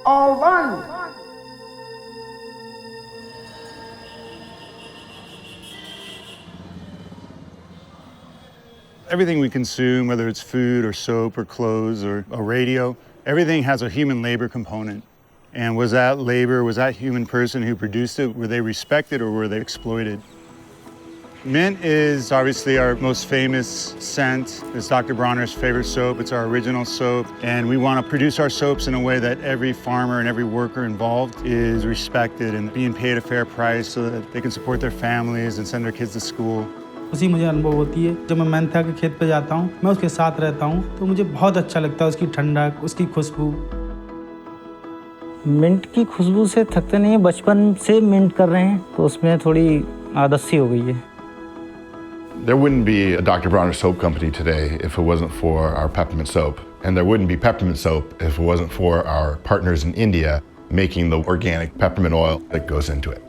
are one. Everything we consume, whether it's food or soap or clothes or a radio, everything has a human labor component. And was that labor, was that human person who produced it, were they respected or were they exploited? Mint is obviously our most famous scent. It's Dr. Bronner's favorite soap. It's our original soap. And we want to produce our soaps in a way that every farmer and every worker involved is respected and being paid a fair price so that they can support their families and send their kids to school. उसी मुझे अनुभव होती है जब मैं Mentha के खेत पे जाता हूँ, मैं उसके साथ रहता हूँ तो मुझे बहुत अच्छा लगता है उसकी ठंडक, उसकी खुशबू। मिंट की खुशबू से थकते नहीं है, बचपन से मिंट कर रहे हैं तो उसमें थोड़ी आदत सी हो गई है। There wouldn't be a Dr. Bronner soap company today if it wasn't for our peppermint soap. And there wouldn't be peppermint soap if it wasn't for our partners in India making the organic peppermint oil that goes into it.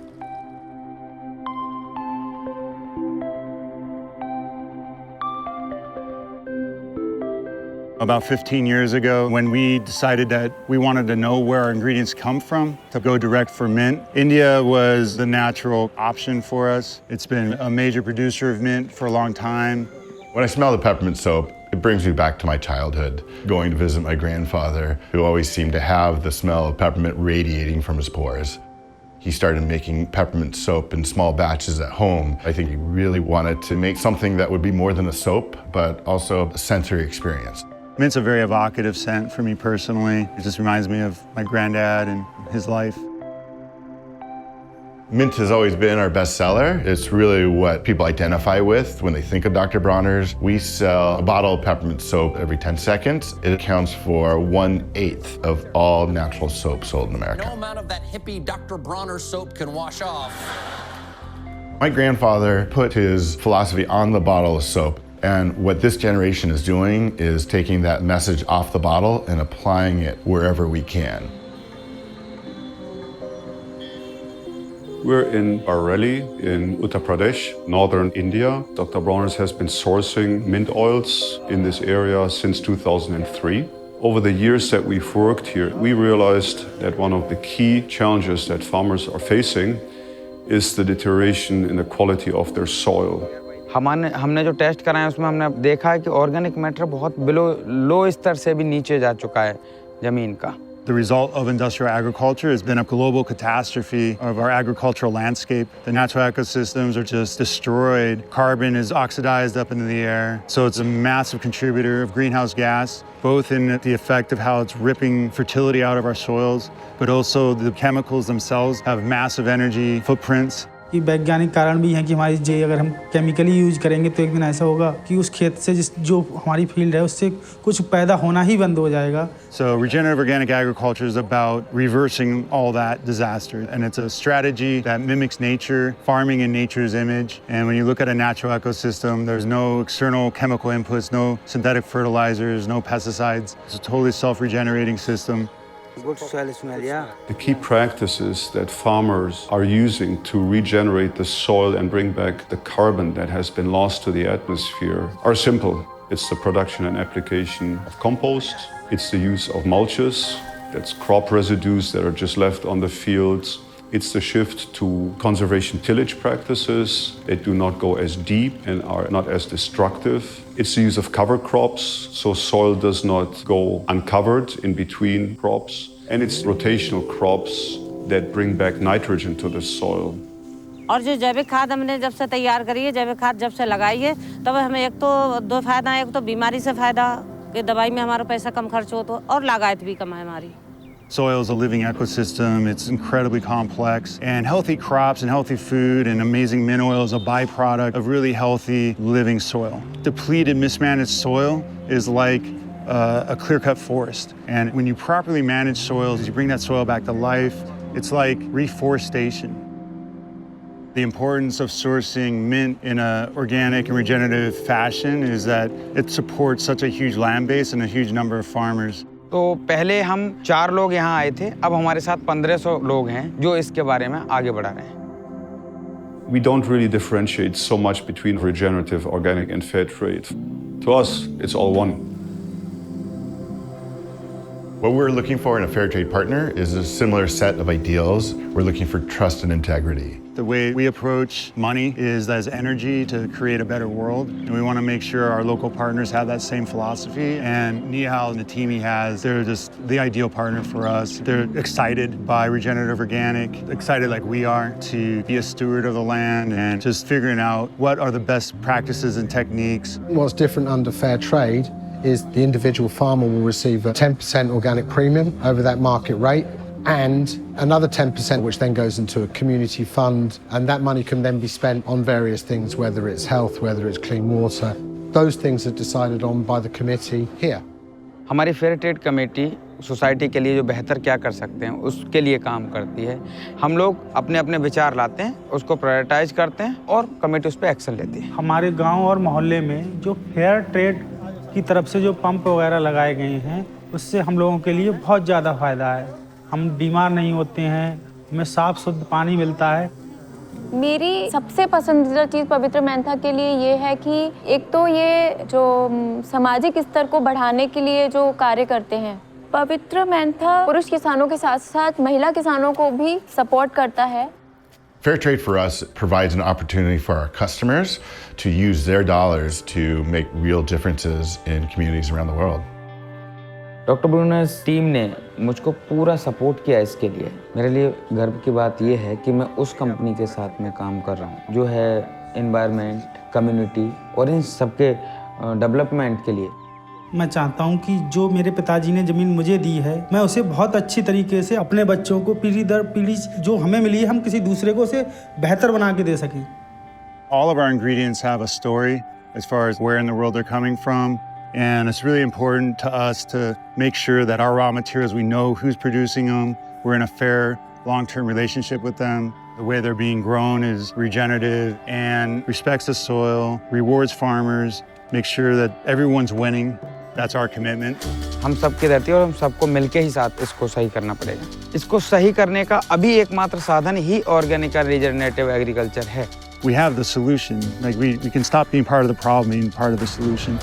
About 15 years ago, when we decided that we wanted to know where our ingredients come from to go direct for mint, India was the natural option for us. It's been a major producer of mint for a long time. When I smell the peppermint soap, it brings me back to my childhood, going to visit my grandfather, who always seemed to have the smell of peppermint radiating from his pores. He started making peppermint soap in small batches at home. I think he really wanted to make something that would be more than a soap, but also a sensory experience. Mint's a very evocative scent for me personally. It just reminds me of my granddad and his life. Mint has always been our best seller. It's really what people identify with when they think of Dr. Bronner's. We sell a bottle of peppermint soap every 10 seconds. It accounts for 1/8 of all natural soap sold in America. No amount of that hippie Dr. Bronner soap can wash off. My grandfather put his philosophy on the bottle of soap. And what this generation is doing is taking that message off the bottle and applying it wherever we can. We're in Bareilly in Uttar Pradesh, northern India. Dr. Bronner's has been sourcing mint oils in this area since 2003. Over the years that we've worked here, we realized that one of the key challenges that farmers are facing is the deterioration in the quality of their soil. हमने जो test कराया उसमें हमने देखा है कि organic matter बहुत लो स्तर से भी नीचे जा चुका है जमीन का। The result of industrial agriculture has been a global catastrophe of our agricultural landscape. The natural ecosystems are just destroyed. Carbon is oxidized up into the air. So it's a massive contributor of greenhouse gas, both in the effect of how it's ripping fertility out of our soils, but also the chemicals themselves have massive energy footprints. कि वैज्ञानिक कारण भी हैं कि हमारी जे अगर हम chemically use करेंगे तो एक दिन ऐसा होगा कि उस खेत से जो हमारी फील्ड है उससे कुछ पैदा होना ही बंद हो जाएगा. So regenerative organic agriculture is about reversing all that disaster, and it's a strategy that mimics nature, farming in nature's image. And when you look at a natural ecosystem, there's no external chemical inputs, no synthetic fertilizers, no pesticides. It's a totally self-regenerating system. Good soil smell, yeah. The key practices that farmers are using to regenerate the soil and bring back the carbon that has been lost to the atmosphere are simple. It's the production and application of compost. It's the use of mulches. That's crop residues that are just left on the fields. It's the shift to conservation tillage practices that do not go as deep and are not as destructive. It's the use of cover crops, so soil does not go uncovered in between crops. And it's rotational crops that bring back nitrogen to the soil. और जो जैविक खाद हमने जब से तैयार करी है, जैविक खाद जब से लगाई है, तब हमें एक तो दो फायदा है। एक तो बीमारी से फायदा कि दवाई में हमारा पैसा कम खर्च हो तो और लागत भी कम है हमारी. Soil is a living ecosystem. It's incredibly complex. And healthy crops and healthy food and amazing mint oil is a byproduct of really healthy living soil. Depleted, mismanaged soil is like a clear-cut forest. And when you properly manage soils, you bring that soil back to life, it's like reforestation. The importance of sourcing mint in an organic and regenerative fashion is that it supports such a huge land base and a huge number of farmers. तो पहले हम 4 लोग यहाँ आए थे, अब हमारे साथ 1500 लोग हैं जो इसके बारे में आगे बढ़ा रहे हैं. We don't really differentiate so much between regenerative, organic, and fair trade. To us, it's all one. What we're looking for in a fair trade partner is a similar set of ideals. We're looking for trust and integrity. The way we approach money is as energy to create a better world. And we want to make sure our local partners have that same philosophy. And Nihal and the team he has, they're just the ideal partner for us. They're excited by regenerative organic, excited like we are to be a steward of the land and just figuring out what are the best practices and techniques. What's different under fair trade is the individual farmer will receive a 10% organic premium over that market rate, and another 10% which then goes into a community fund, and that money can then be spent on various things, whether it's health, whether it's clean water. Those things are decided on by the committee here. हमारी fair trade committee society के लिए जो बेहतर क्या कर सकते हैं उसके लिए काम करती है। हम लोग अपने अपने विचार लाते हैं, उसको प्रायोरिटाइज करते हैं और कमेटी उस पर एक्शन लेती है। हमारे गांव और मोहल्ले में जो फेयर ट्रेड की तरफ से जो पंप वगैरह लगाए गए हैं उससे हम लोगों के लिए बहुत ज़्यादा फ़ायदा है। हम बीमार नहीं होते हैं, हमें साफ़ शुद्ध पानी मिलता है। मेरी सबसे पसंदीदा चीज़ पवित्र मेंथा के लिए ये है कि एक तो ये जो सामाजिक स्तर को बढ़ाने के लिए जो कार्य करते हैं, पवित्र मेंथा पुरुष किसानों के साथ साथ महिला किसानों को भी सपोर्ट करता है। Fair trade for us provides an opportunity for our customers to use their dollars to make real differences in communities around the world. Doctor Brunner's team ने मुझको पूरा सपोर्ट किया इसके लिए। मेरे लिए गर्व की बात यह है कि मैं उस कंपनी के साथ में काम कर रहा हूँ जो है एनवायरनमेंट, कम्युनिटी और इन सबके डेवलपमेंट के लिए। मैं चाहता हूं कि जो मेरे पिताजी ने ज़मीन मुझे दी है, मैं उसे बहुत अच्छी तरीके से अपने बच्चों को पीढ़ी दर पीढ़ी जो हमें मिली है, हम किसी दूसरे को उसे बेहतर बना के दे सकें। All of our ingredients have a story as far as where in the world they're coming from. And it's really important to us to make sure that our raw materials, we know who's producing them. We're in a fair, long-term relationship with them. The way they're being grown is regenerative and respects the soil, rewards farmers, makes sure that everyone's winning. That's our commitment. हम सबकी रहती है और हम सबको मिलके ही साथ इसको सही करना पड़ेगा। इसको सही करने का अभी एकमात्र साधन ही ऑर्गेनिक और रिजनरेटिव एग्रीकल्चर है। We have the solution. Like we can stop being part of the problem, being part of the solution.